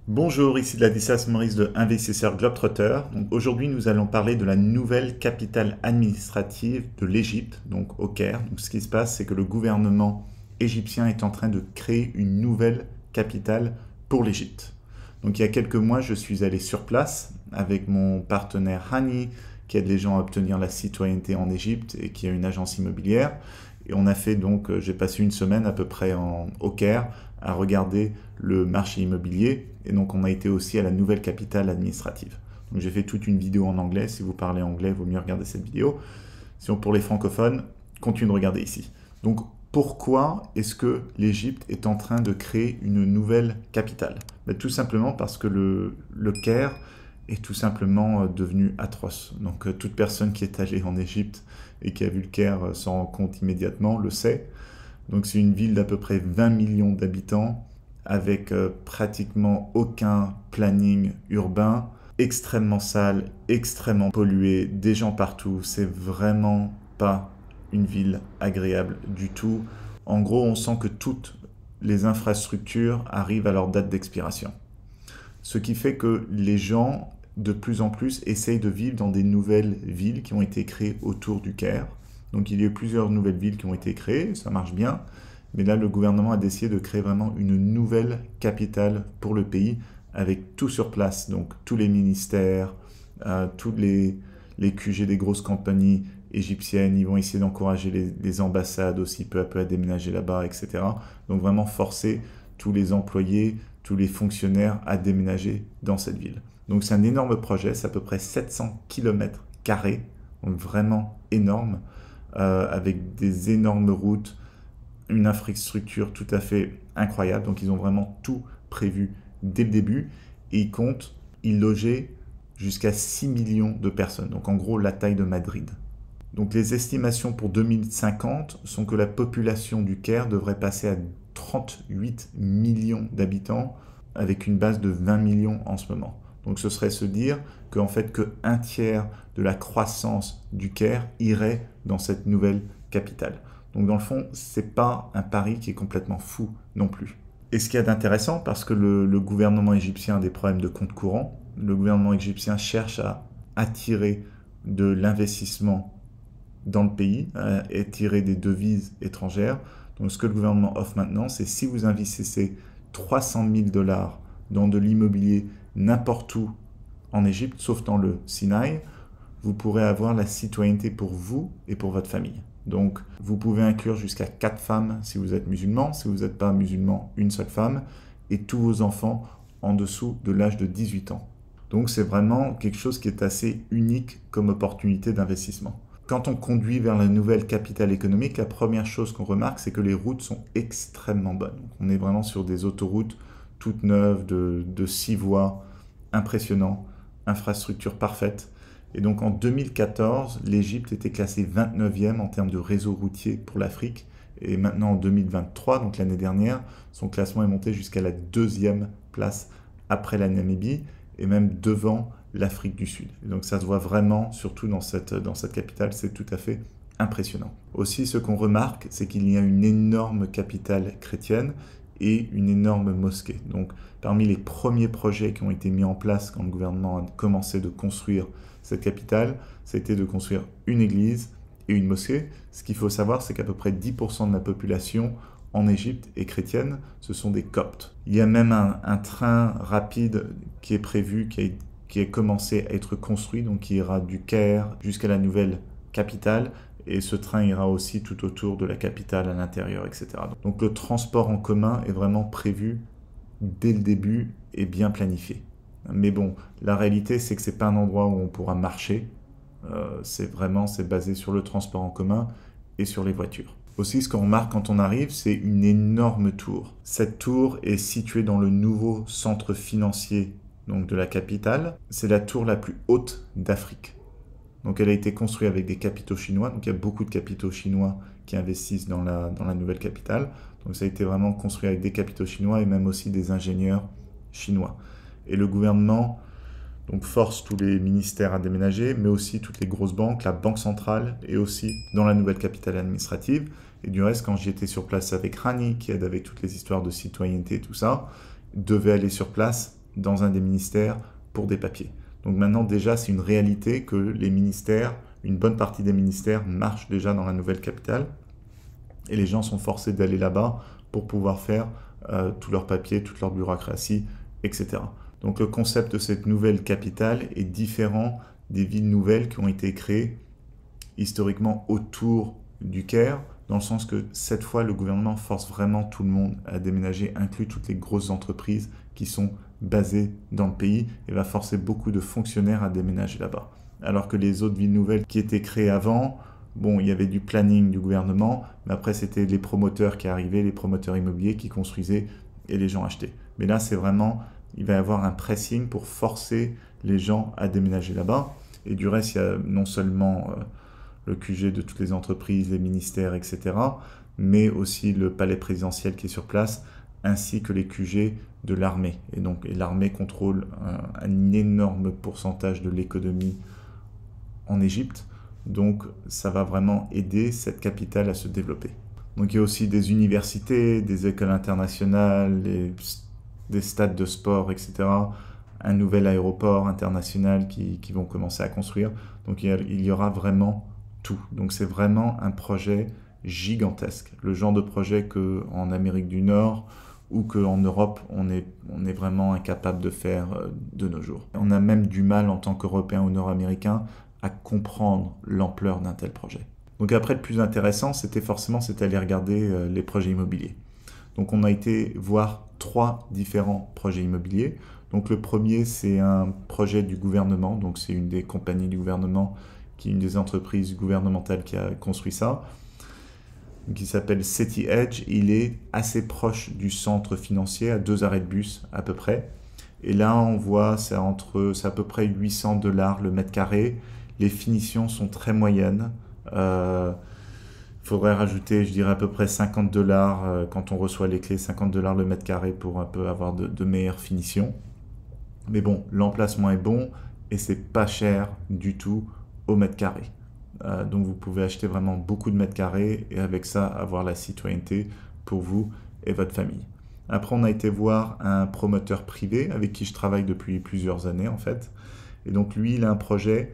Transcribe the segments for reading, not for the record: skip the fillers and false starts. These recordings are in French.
Bonjour, ici Ladislas Maurice de Investisseur Globetrotter. Aujourd'hui, nous allons parler de la nouvelle capitale administrative de l'Égypte, donc au Caire. Donc, ce qui se passe, c'est que le gouvernement égyptien est en train de créer une nouvelle capitale pour l'Égypte. Donc, il y a quelques mois, je suis allé sur place avec mon partenaire Hani, qui aide les gens à obtenir la citoyenneté en Égypte et qui a une agence immobilière. Et on a fait donc, j'ai passé une semaine à peu près au Caire à regarder le marché immobilier. Et donc on a été aussi à la nouvelle capitale administrative. Donc j'ai fait toute une vidéo en anglais. Si vous parlez anglais, il vaut mieux regarder cette vidéo. Sinon pour les francophones, continuez de regarder ici. Donc pourquoi est-ce que l'Égypte est en train de créer une nouvelle capitale? Tout simplement parce que le Caire est tout simplement devenu atroce. Donc toute personne qui est allée en Égypte et qui a vu le Caire s'en rend compte immédiatement, le sait. Donc c'est une ville d'à peu près 20 millions d'habitants avec pratiquement aucun planning urbain, extrêmement sale, extrêmement pollué, des gens partout. C'est vraiment pas une ville agréable du tout. En gros, on sent que toutes les infrastructures arrivent à leur date d'expiration. Ce qui fait que les gens, de plus en plus, essayent de vivre dans des nouvelles villes qui ont été créées autour du Caire. Donc il y a eu plusieurs nouvelles villes qui ont été créées, ça marche bien. Mais là, le gouvernement a décidé de créer vraiment une nouvelle capitale pour le pays, avec tout sur place. Donc tous les ministères, tous les QG des grosses compagnies égyptiennes, ils vont essayer d'encourager les ambassades aussi peu à peu à déménager là-bas, etc. Donc vraiment forcer tous les employés, tous les fonctionnaires à déménager dans cette ville. Donc c'est un énorme projet, c'est à peu près 700 km², donc vraiment énorme, avec des énormes routes, une infrastructure tout à fait incroyable. Donc ils ont vraiment tout prévu dès le début et ils comptent y loger jusqu'à 6 millions de personnes. Donc en gros la taille de Madrid. Donc les estimations pour 2050 sont que la population du Caire devrait passer à 38 millions d'habitants avec une base de 20 millions en ce moment. Donc ce serait se dire qu'en fait qu'un tiers de la croissance du Caire irait dans cette nouvelle capitale. Donc dans le fond, c'est pas un pari qui est complètement fou non plus. Et ce qu'il y a d'intéressant, parce que le gouvernement égyptien a des problèmes de compte courant, le gouvernement égyptien cherche à attirer de l'investissement dans le pays, à attirer des devises étrangères. Donc ce que le gouvernement offre maintenant, c'est si vous investissez 300 000 dollars dans de l'immobilier n'importe où en Égypte, sauf dans le Sinaï, vous pourrez avoir la citoyenneté pour vous et pour votre famille. Donc, vous pouvez inclure jusqu'à 4 femmes si vous êtes musulman. Si vous n'êtes pas musulman, une seule femme. Et tous vos enfants en dessous de l'âge de 18 ans. Donc, c'est vraiment quelque chose qui est assez unique comme opportunité d'investissement. Quand on conduit vers la nouvelle capitale économique, la première chose qu'on remarque, c'est que les routes sont extrêmement bonnes. Donc, on est vraiment sur des autoroutes toutes neuves de 6 voies, impressionnant, infrastructure parfaite. Et donc en 2014, l'Égypte était classée 29e en termes de réseau routier pour l'Afrique. Et maintenant en 2023, donc l'année dernière, son classement est monté jusqu'à la 2e place après la Namibie et même devant l'Afrique du Sud. Et donc ça se voit vraiment, surtout dans cette capitale, c'est tout à fait impressionnant. Aussi, ce qu'on remarque, c'est qu'il y a une énorme capitale chrétienne et une énorme mosquée. Donc parmi les premiers projets qui ont été mis en place quand le gouvernement a commencé de construire cette capitale, c'était de construire une église et une mosquée. Ce qu'il faut savoir, c'est qu'à peu près 10% de la population en Égypte est chrétienne, ce sont des Coptes. Il y a même un train rapide qui est prévu, qui a commencé à être construit, donc qui ira du Caire jusqu'à la nouvelle capitale, et ce train ira aussi tout autour de la capitale, à l'intérieur, etc. Donc le transport en commun est vraiment prévu dès le début et bien planifié. Mais bon, la réalité, c'est que c'est pas un endroit où on pourra marcher. C'est basé sur le transport en commun et sur les voitures. Aussi, ce qu'on remarque quand on arrive, c'est une énorme tour. Cette tour est située dans le nouveau centre financier donc de la capitale. C'est la tour la plus haute d'Afrique. Donc elle a été construite avec des capitaux chinois. Donc il y a beaucoup de capitaux chinois qui investissent dans la nouvelle capitale. Donc ça a été vraiment construit avec des capitaux chinois et même aussi des ingénieurs chinois. Et le gouvernement donc, force tous les ministères à déménager, mais aussi toutes les grosses banques, la Banque centrale et aussi dans la nouvelle capitale administrative. Et du reste, quand j'étais sur place avec Rani, qui aide avec toutes les histoires de citoyenneté et tout ça, devait aller sur place dans un des ministères pour des papiers. Donc maintenant déjà c'est une réalité que les ministères, une bonne partie des ministères marchent déjà dans la nouvelle capitale et les gens sont forcés d'aller là-bas pour pouvoir faire tous leurs papiers, toute leur bureaucratie, etc. Donc le concept de cette nouvelle capitale est différent des villes nouvelles qui ont été créées historiquement autour du Caire, dans le sens que cette fois le gouvernement force vraiment tout le monde à déménager, inclut toutes les grosses entreprises qui sont basées dans le pays, et va forcer beaucoup de fonctionnaires à déménager là-bas. Alors que les autres villes nouvelles qui étaient créées avant, bon, il y avait du planning du gouvernement, mais après c'était les promoteurs qui arrivaient, les promoteurs immobiliers qui construisaient et les gens achetaient. Mais là c'est vraiment, il va y avoir un pressing pour forcer les gens à déménager là-bas. Et du reste, il y a non seulement le QG de toutes les entreprises, les ministères, etc., mais aussi le palais présidentiel qui est sur place, ainsi que les QG de l'armée. Et donc l'armée contrôle un énorme pourcentage de l'économie en Égypte. Donc ça va vraiment aider cette capitale à se développer. Donc il y a aussi des universités, des écoles internationales, des stades de sport, etc., un nouvel aéroport international qui vont commencer à construire. Donc il y aura vraiment tout. Donc c'est vraiment un projet gigantesque. Le genre de projet qu'en Amérique du Nord ou qu'en Europe, on est vraiment incapable de faire de nos jours. On a même du mal en tant qu'Européens ou Nord-Américains à comprendre l'ampleur d'un tel projet. Donc après, le plus intéressant, c'était aller regarder les projets immobiliers. Donc on a été voir 3 différents projets immobiliers. Donc le premier, c'est un projet du gouvernement, donc c'est une des compagnies du gouvernement, qui est une des entreprises gouvernementales qui a construit ça, qui s'appelle City Edge. Il est assez proche du centre financier, à 2 arrêts de bus à peu près. Et là, on voit, c'est à peu près $800 le mètre carré. Les finitions sont très moyennes. Faudrait rajouter, je dirais, à peu près $50 quand on reçoit les clés, $50 le mètre carré pour un peu avoir de meilleures finitions. Mais bon, l'emplacement est bon et c'est pas cher du tout au mètre carré. Donc vous pouvez acheter vraiment beaucoup de mètres carrés et avec ça avoir la citoyenneté pour vous et votre famille. Après, on a été voir un promoteur privé avec qui je travaille depuis plusieurs années en fait. Et donc lui, il a un projet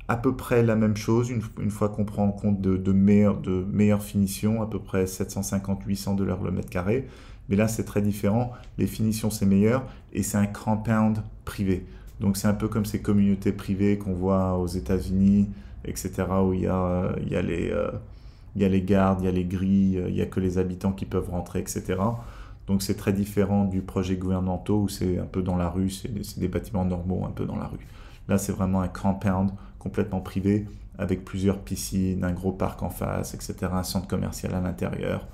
à peu près la même chose, une fois qu'on prend en compte de meilleures finitions, à peu près $750-800 le mètre carré. Mais là, c'est très différent. Les finitions, c'est meilleur et c'est un compound privé. Donc, c'est un peu comme ces communautés privées qu'on voit aux États-Unis, etc., où il y a les gardes, il y a les grilles, il n'y a que les habitants qui peuvent rentrer, etc. Donc, c'est très différent du projet gouvernemental où c'est un peu dans la rue, c'est des bâtiments normaux un peu dans la rue. Là, c'est vraiment un compound complètement privé avec plusieurs piscines, un gros parc en face, etc., un centre commercial à l'intérieur.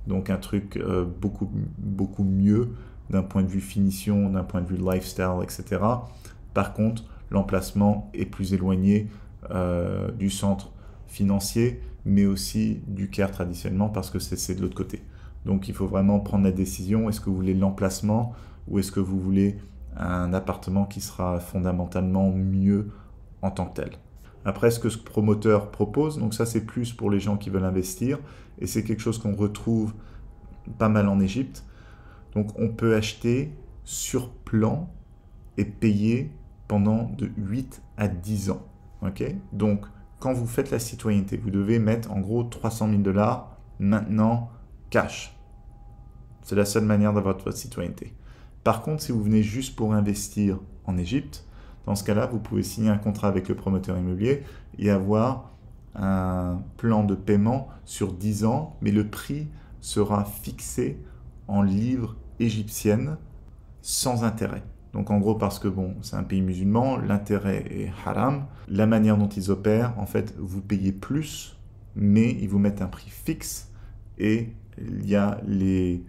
Donc un truc beaucoup mieux d'un point de vue finition, d'un point de vue lifestyle, etc. Par contre, l'emplacement est plus éloigné du centre financier, mais aussi du Caire traditionnellement parce que c'est de l'autre côté. Donc il faut vraiment prendre la décision, est-ce que vous voulez l'emplacement ou est-ce que vous voulez un appartement qui sera fondamentalement mieux en tant que tel. Après, ce que ce promoteur propose, donc ça c'est plus pour les gens qui veulent investir, et c'est quelque chose qu'on retrouve pas mal en Égypte. Donc on peut acheter sur plan et payer pendant de 8 à 10 ans. Okay, donc quand vous faites la citoyenneté, vous devez mettre en gros $300 000 maintenant cash. C'est la seule manière d'avoir votre citoyenneté. Par contre, si vous venez juste pour investir en Égypte, dans ce cas-là, vous pouvez signer un contrat avec le promoteur immobilier et avoir un plan de paiement sur 10 ans, mais le prix sera fixé en livres égyptiennes sans intérêt. Donc en gros, parce que bon, c'est un pays musulman, l'intérêt est haram. La manière dont ils opèrent, en fait, vous payez plus, mais ils vous mettent un prix fixe et il y a les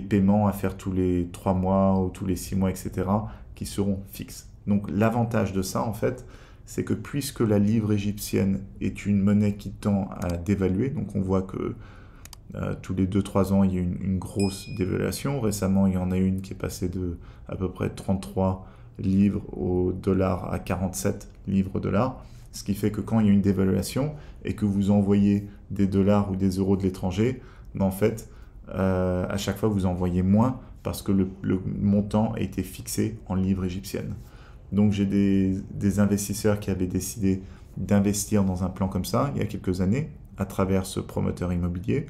paiements à faire tous les 3 mois ou tous les 6 mois, etc., qui seront fixes. Donc l'avantage de ça, en fait, c'est que puisque la livre égyptienne est une monnaie qui tend à dévaluer, donc on voit que tous les 2-3 ans, il y a une grosse dévaluation. Récemment, il y en a une qui est passée de à peu près 33 livres au dollar à 47 livres au dollar. Ce qui fait que quand il y a une dévaluation et que vous envoyez des dollars ou des euros de l'étranger, ben en fait, à chaque fois, vous envoyez moins parce que le montant a été fixé en livres égyptiennes. Donc j'ai des investisseurs qui avaient décidé d'investir dans un plan comme ça il y a quelques années à travers ce promoteur immobilier.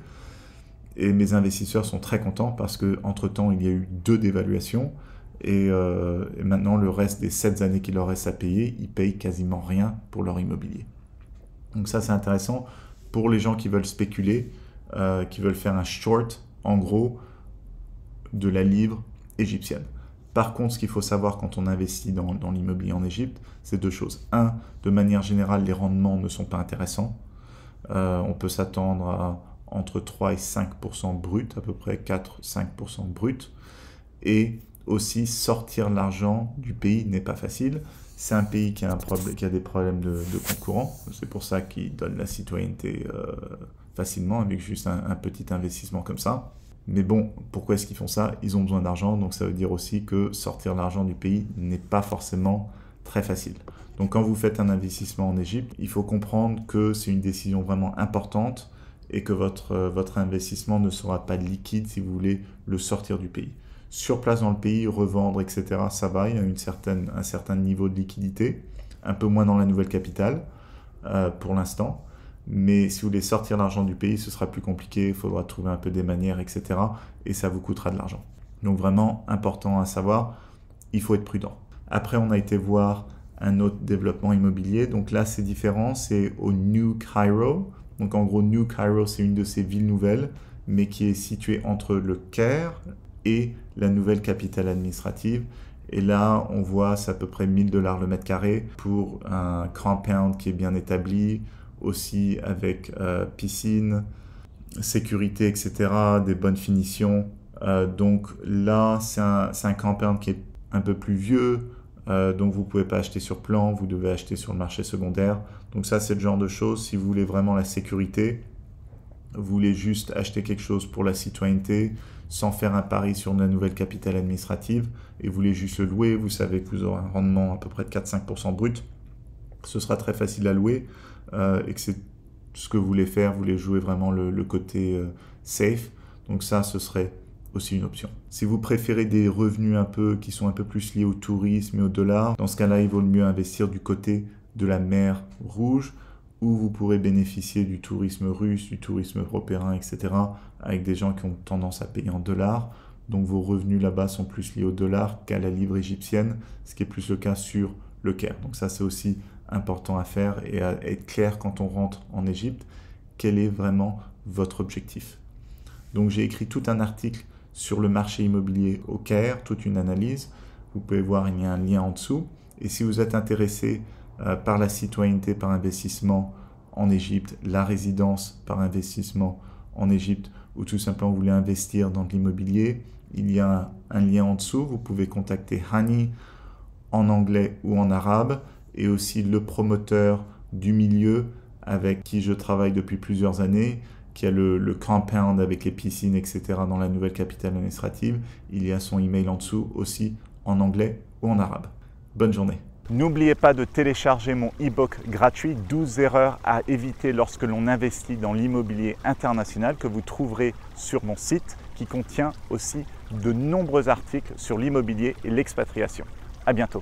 Et mes investisseurs sont très contents parce qu'entre-temps, il y a eu 2 dévaluations et maintenant, le reste des 7 années qu'il leur reste à payer, ils payent quasiment rien pour leur immobilier. Donc ça, c'est intéressant pour les gens qui veulent spéculer, qui veulent faire un short, en gros, de la livre égyptienne. Par contre, ce qu'il faut savoir quand on investit dans l'immobilier en Égypte, c'est 2 choses. 1, de manière générale, les rendements ne sont pas intéressants. On peut s'attendre à entre 3 et 5% brut, à peu près 4-5% brut. Et aussi, sortir l'argent du pays n'est pas facile. C'est un pays qui a des problèmes de concurrents. C'est pour ça qu'ils donnent la citoyenneté facilement, avec juste un petit investissement comme ça. Mais bon, pourquoi est-ce qu'ils font ça? Ils ont besoin d'argent, donc ça veut dire aussi que sortir l'argent du pays n'est pas forcément très facile. Donc quand vous faites un investissement en Égypte, il faut comprendre que c'est une décision vraiment importante et que votre investissement ne sera pas liquide si vous voulez le sortir du pays. Sur place dans le pays, revendre, etc., ça va, il y a un certain niveau de liquidité, un peu moins dans la nouvelle capitale pour l'instant. Mais si vous voulez sortir l'argent du pays, ce sera plus compliqué, il faudra trouver un peu des manières, etc. Et ça vous coûtera de l'argent. Donc vraiment important à savoir, il faut être prudent. Après, on a été voir un autre développement immobilier. Donc là, c'est différent, c'est au New Cairo. Donc en gros, New Cairo, c'est une de ces villes nouvelles, mais qui est située entre le Caire et la nouvelle capitale administrative. Et là, on voit, c'est à peu près $1000 le mètre carré pour un compound qui est bien établi, aussi avec piscine, sécurité, etc., des bonnes finitions. Donc là, c'est un compound qui est un peu plus vieux, donc vous ne pouvez pas acheter sur plan, vous devez acheter sur le marché secondaire. Donc ça, c'est le genre de choses, si vous voulez vraiment la sécurité, vous voulez juste acheter quelque chose pour la citoyenneté, sans faire un pari sur la nouvelle capitale administrative, et vous voulez juste le louer, vous savez que vous aurez un rendement à peu près de 4-5% brut, ce sera très facile à louer, et que c'est ce que vous voulez faire, vous voulez jouer vraiment le côté safe, donc ça, ce serait aussi une option. Si vous préférez des revenus qui sont un peu plus liés au tourisme et au dollar, dans ce cas-là, il vaut le mieux investir du côté de la mer Rouge, où vous pourrez bénéficier du tourisme russe, du tourisme européen, etc., avec des gens qui ont tendance à payer en dollars. Donc vos revenus là-bas sont plus liés au dollar qu'à la livre égyptienne, ce qui est plus le cas sur le Caire. Donc ça, c'est aussi important à faire et à être clair quand on rentre en Égypte, quel est vraiment votre objectif. Donc j'ai écrit tout un article sur le marché immobilier au Caire, toute une analyse. Vous pouvez voir, il y a un lien en dessous. Et si vous êtes intéressé par la citoyenneté par investissement en Égypte, la résidence par investissement en Égypte, ou tout simplement vous voulez investir dans de l'immobilier, il y a un lien en dessous. Vous pouvez contacter Hani en anglais ou en arabe, et aussi le promoteur du milieu avec qui je travaille depuis plusieurs années, qui a le compound avec les piscines, etc. dans la nouvelle capitale administrative. Il y a son email en dessous aussi en anglais ou en arabe. Bonne journée. N'oubliez pas de télécharger mon e-book gratuit 12 erreurs à éviter lorsque l'on investit dans l'immobilier international que vous trouverez sur mon site qui contient aussi de nombreux articles sur l'immobilier et l'expatriation. À bientôt.